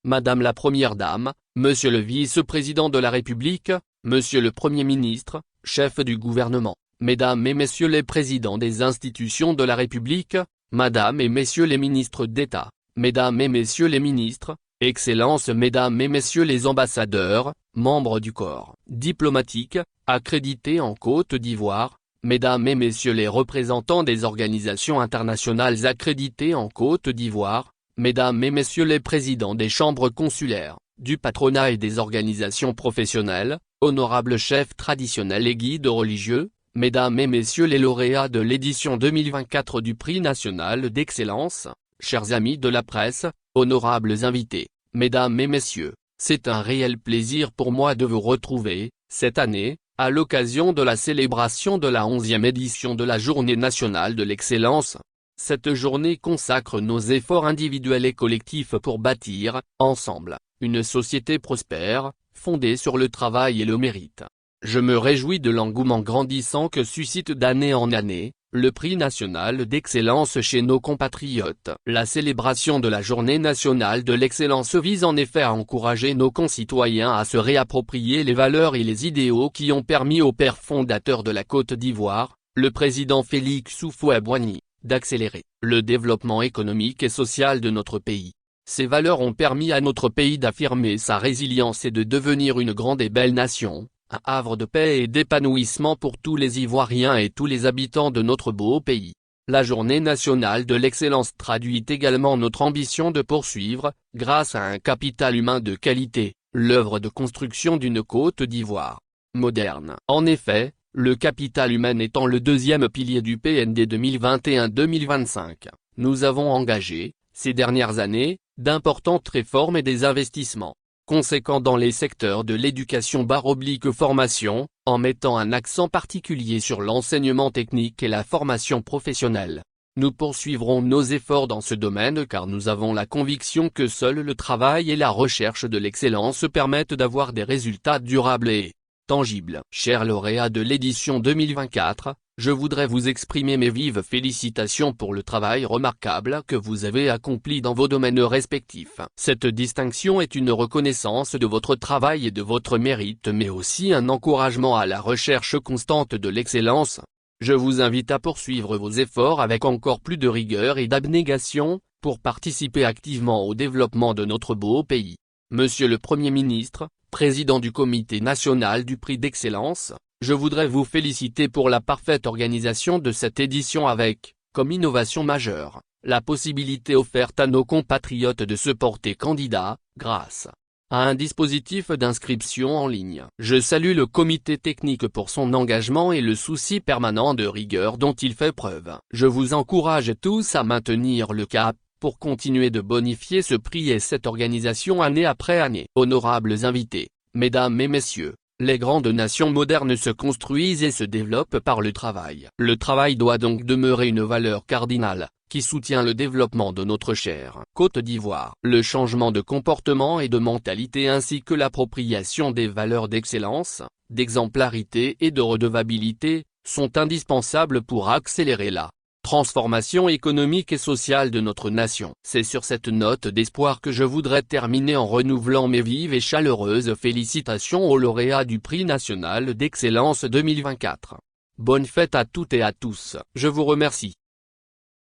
Madame la Première Dame, Monsieur le Vice-président de la République, Monsieur le Premier ministre, chef du gouvernement, Mesdames et Messieurs les présidents des institutions de la République, Madame et Messieurs les ministres d'État, Mesdames et Messieurs les ministres, Excellences Mesdames et Messieurs les ambassadeurs, membres du corps diplomatique, accrédités en Côte d'Ivoire, Mesdames et Messieurs les représentants des organisations internationales accréditées en Côte d'Ivoire, Mesdames et Messieurs les présidents des chambres consulaires, du patronat et des organisations professionnelles, honorables chefs traditionnels et guides religieux, Mesdames et Messieurs les lauréats de l'édition 2024 du Prix national d'excellence, chers amis de la presse, honorables invités, Mesdames et Messieurs, c'est un réel plaisir pour moi de vous retrouver, cette année, à l'occasion de la célébration de la 11e édition de la Journée nationale de l'excellence. Cette journée consacre nos efforts individuels et collectifs pour bâtir, ensemble, une société prospère, fondée sur le travail et le mérite. Je me réjouis de l'engouement grandissant que suscite d'année en année, le Prix national d'excellence chez nos compatriotes. La célébration de la Journée nationale de l'excellence vise en effet à encourager nos concitoyens à se réapproprier les valeurs et les idéaux qui ont permis au père fondateur de la Côte d'Ivoire, le président Félix Houphouët-Boigny, d'accélérer le développement économique et social de notre pays. Ces valeurs ont permis à notre pays d'affirmer sa résilience et de devenir une grande et belle nation, un havre de paix et d'épanouissement pour tous les Ivoiriens et tous les habitants de notre beau pays. La Journée nationale de l'excellence traduit également notre ambition de poursuivre, grâce à un capital humain de qualité, l'œuvre de construction d'une Côte d'Ivoire moderne. En effet, le capital humain étant le deuxième pilier du PND 2021-2025, nous avons engagé, ces dernières années, d'importantes réformes et des investissements conséquents dans les secteurs de l'éducation/formation, en mettant un accent particulier sur l'enseignement technique et la formation professionnelle. Nous poursuivrons nos efforts dans ce domaine car nous avons la conviction que seul le travail et la recherche de l'excellence permettent d'avoir des résultats durables et tangible. Chers lauréats de l'édition 2024, je voudrais vous exprimer mes vives félicitations pour le travail remarquable que vous avez accompli dans vos domaines respectifs. Cette distinction est une reconnaissance de votre travail et de votre mérite mais aussi un encouragement à la recherche constante de l'excellence. Je vous invite à poursuivre vos efforts avec encore plus de rigueur et d'abnégation, pour participer activement au développement de notre beau pays. Monsieur le Premier ministre, président du Comité national du Prix d'excellence, je voudrais vous féliciter pour la parfaite organisation de cette édition avec, comme innovation majeure, la possibilité offerte à nos compatriotes de se porter candidat, grâce à un dispositif d'inscription en ligne. Je salue le comité technique pour son engagement et le souci permanent de rigueur dont il fait preuve. Je vous encourage tous à maintenir le cap, pour continuer de bonifier ce prix et cette organisation année après année. Honorables invités, Mesdames et Messieurs, les grandes nations modernes se construisent et se développent par le travail. Le travail doit donc demeurer une valeur cardinale, qui soutient le développement de notre chère Côte d'Ivoire. Le changement de comportement et de mentalité ainsi que l'appropriation des valeurs d'excellence, d'exemplarité et de redevabilité, sont indispensables pour accélérer la transformation économique et sociale de notre nation. C'est sur cette note d'espoir que je voudrais terminer en renouvelant mes vives et chaleureuses félicitations aux lauréats du Prix national d'excellence 2024. Bonne fête à toutes et à tous. Je vous remercie.